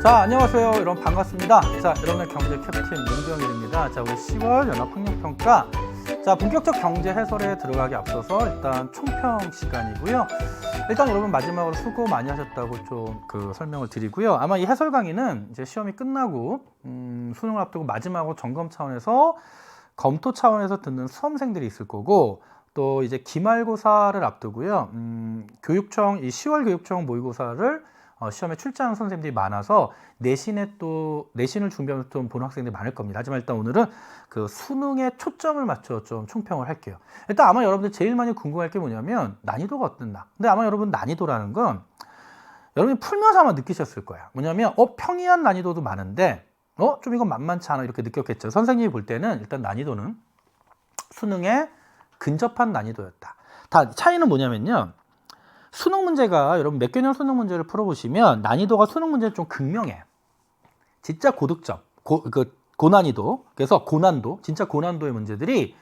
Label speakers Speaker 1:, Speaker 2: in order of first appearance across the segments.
Speaker 1: 자, 안녕하세요. 여러분 반갑습니다. 자, 여러분의 경제 캡틴 문경일입니다. 자, 우리 10월 연합학력평가. 자, 본격적 경제 해설에 들어가기 앞서서 일단 총평 시간이고요. 일단 여러분 마지막으로 수고 많이 하셨다고 좀 설명을 드리고요. 아마 이 해설 강의는 이제 시험이 끝나고 수능을 앞두고 마지막으로 점검 차원에서 검토 차원에서 듣는 수험생들이 있을 거고, 또 이제 기말고사를 앞두고요. 교육청 이 10월 교육청 모의고사를 시험에 출제하는 선생님들이 많아서 내신을 준비하면서 좀 보는 학생들이 많을 겁니다. 하지만 일단 오늘은 그 수능에 초점을 맞춰 좀 총평을 할게요. 일단 아마 여러분들 제일 많이 궁금할 게 뭐냐면 난이도가 어땠나. 근데 아마 여러분 난이도라는 건 여러분이 풀면서 아마 느끼셨을 거야. 뭐냐면 평이한 난이도도 많은데 좀 이건 만만치 않아 이렇게 느꼈겠죠. 선생님이 볼 때는 일단 난이도는 수능에 근접한 난이도였다. 다 차이는 뭐냐면요. 수능 문제가 여러분 몇 개년 수능 문제를 풀어보시면 난이도가 수능 문제는 좀 극명해. 진짜 고득점, 고난이도. 그래서 고난도, 진짜 고난도의 문제들이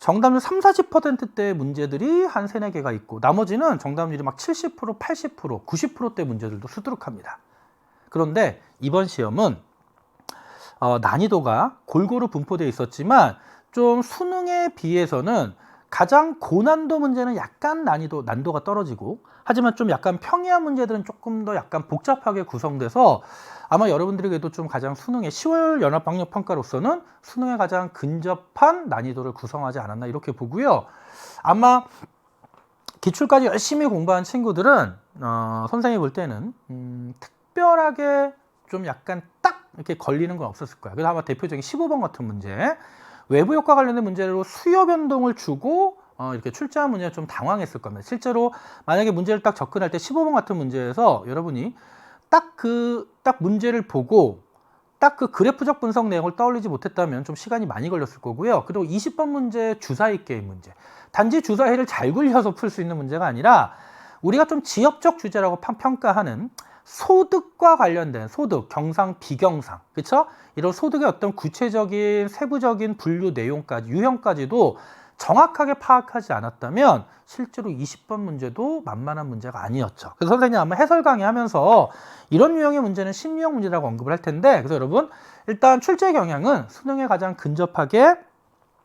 Speaker 1: 정답률 30-40%대의 문제들이 한 3-4개가 있고, 나머지는 정답률이 막 70%, 80%, 90%대 문제들도 수두룩합니다. 그런데 이번 시험은 난이도가 골고루 분포되어 있었지만 좀 수능에 비해서는 가장 고난도 문제는 약간 난도가 떨어지고, 하지만 좀 약간 평이한 문제들은 조금 더 약간 복잡하게 구성돼서 아마 여러분들에게도 좀 가장 수능의 10월 연합학력평가로서는 수능에 가장 근접한 난이도를 구성하지 않았나 이렇게 보고요. 아마 기출까지 열심히 공부한 친구들은 선생님이 볼 때는 특별하게 좀 약간 딱 이렇게 걸리는 건 없었을 거야. 그래서 아마 대표적인 15번 같은 문제, 외부 효과 관련된 문제로 수요 변동을 주고 이렇게 출제한 문제는 좀 당황했을 겁니다. 실제로 만약에 문제를 딱 접근할 때 15번 같은 문제에서 여러분이 딱 문제를 보고 딱 그 그래프적 분석 내용을 떠올리지 못했다면 좀 시간이 많이 걸렸을 거고요. 그리고 20번 문제 주사위 게임 문제. 단지 주사위를 잘 굴려서 풀 수 있는 문제가 아니라 우리가 좀 지역적 주제라고 평가하는 소득과 관련된 소득, 경상, 비경상, 그렇죠? 이런 소득의 어떤 구체적인 세부적인 분류 내용까지, 유형까지도 정확하게 파악하지 않았다면 실제로 20번 문제도 만만한 문제가 아니었죠. 그래서 선생님 아마 해설 강의하면서 이런 유형의 문제는 신유형 문제라고 언급을 할 텐데, 그래서 여러분 일단 출제 경향은 수능에 가장 근접하게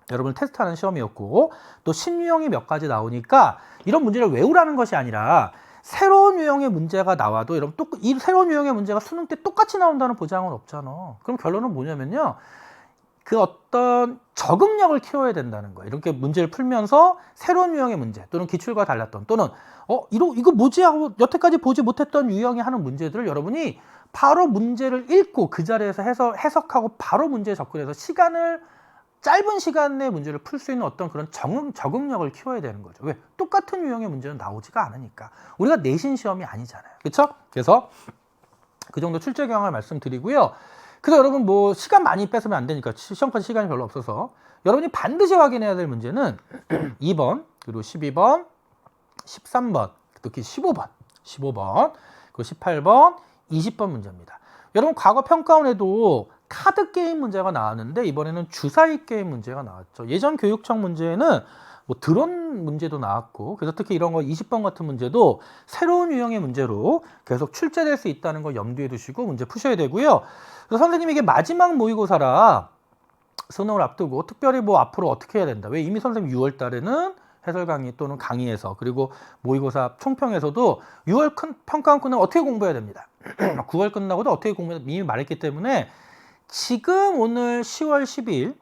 Speaker 1: 여러분을 테스트하는 시험이었고, 또 신유형이 몇 가지 나오니까 이런 문제를 외우라는 것이 아니라 새로운 유형의 문제가 나와도 여러분 이 새로운 유형의 문제가 수능 때 똑같이 나온다는 보장은 없잖아. 그럼 결론은 뭐냐면요. 그 어떤 적응력을 키워야 된다는 거예요. 이렇게 문제를 풀면서 새로운 유형의 문제 또는 기출과 달랐던, 또는 이거 뭐지 하고 여태까지 보지 못했던 유형이 하는 문제들을 여러분이 바로 문제를 읽고 그 자리에서 해석하고 바로 문제에 접근해서 짧은 시간 내에 문제를 풀 수 있는 어떤 그런 적응력을 키워야 되는 거죠. 왜? 똑같은 유형의 문제는 나오지가 않으니까. 우리가 내신 시험이 아니잖아요. 그렇죠? 그래서 그 정도 출제 경향을 말씀드리고요. 그래서 여러분 시간 많이 뺏으면 안 되니까, 시험까지 시간이 별로 없어서 여러분이 반드시 확인해야 될 문제는 2번, 그리고 12번, 13번, 특히 15번, 그리고 18번, 20번 문제입니다. 여러분 과거 평가원에도 카드 게임 문제가 나왔는데 이번에는 주사위 게임 문제가 나왔죠. 예전 교육청 문제에는 드론 문제도 나왔고, 그래서 특히 이런 거 20번 같은 문제도 새로운 유형의 문제로 계속 출제될 수 있다는 거 염두에 두시고 문제 푸셔야 되고요. 그래서 선생님이 이게 마지막 모의고사라 수능을 앞두고 특별히 앞으로 어떻게 해야 된다. 왜? 이미 선생님 6월 달에는 해설 강의 또는 강의에서, 그리고 모의고사 총평에서도 6월 평가원 끝나고 어떻게 공부해야 됩니다. 9월 끝나고도 어떻게 공부해야 됩니다. 이미 말했기 때문에 지금 오늘 10월 12일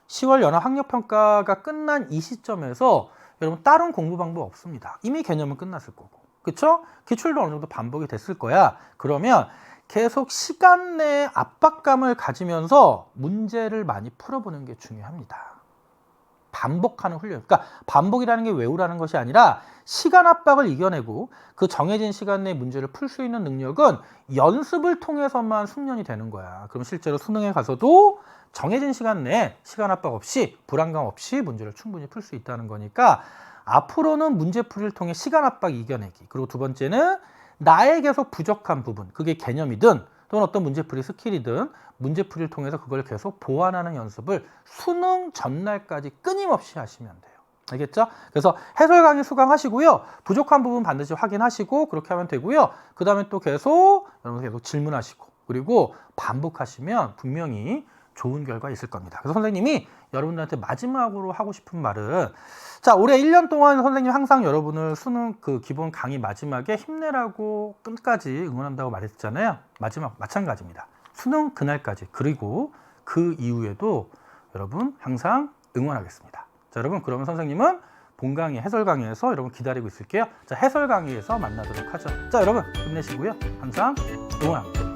Speaker 1: 10월 연합학력평가가 끝난 이 시점에서 여러분 다른 공부 방법 없습니다. 이미 개념은 끝났을 거고, 그쵸? 기출도 어느 정도 반복이 됐을 거야. 그러면 계속 시간 내에 압박감을 가지면서 문제를 많이 풀어보는 게 중요합니다. 반복하는 훈련. 그러니까 반복이라는 게 외우라는 것이 아니라 시간 압박을 이겨내고 그 정해진 시간 내에 문제를 풀 수 있는 능력은 연습을 통해서만 숙련이 되는 거야. 그럼 실제로 수능에 가서도 정해진 시간 내에 시간 압박 없이, 불안감 없이 문제를 충분히 풀 수 있다는 거니까 앞으로는 문제풀이를 통해 시간 압박 이겨내기, 그리고 두 번째는 나에게서 부족한 부분, 그게 개념이든 또는 어떤 문제풀이 스킬이든 문제풀이를 통해서 그걸 계속 보완하는 연습을 수능 전날까지 끊임없이 하시면 돼요. 알겠죠? 그래서 해설 강의 수강하시고요. 부족한 부분 반드시 확인하시고 그렇게 하면 되고요. 그 다음에 또 계속 여러분 계속 질문하시고 그리고 반복하시면 분명히 좋은 결과 있을 겁니다. 그래서 선생님이 여러분들한테 마지막으로 하고 싶은 말은 자, 올해 1년 동안 선생님 항상 여러분을 수능 그 기본 강의 마지막에 힘내라고 끝까지 응원한다고 말했잖아요. 마지막 마찬가지입니다. 수능 그날까지 그리고 그 이후에도 여러분 항상 응원하겠습니다. 자, 여러분 그러면 선생님은 본 강의 해설 강의에서 여러분 기다리고 있을게요. 자, 해설 강의에서 만나도록 하죠. 자, 여러분 힘내시고요. 항상 응원합니다.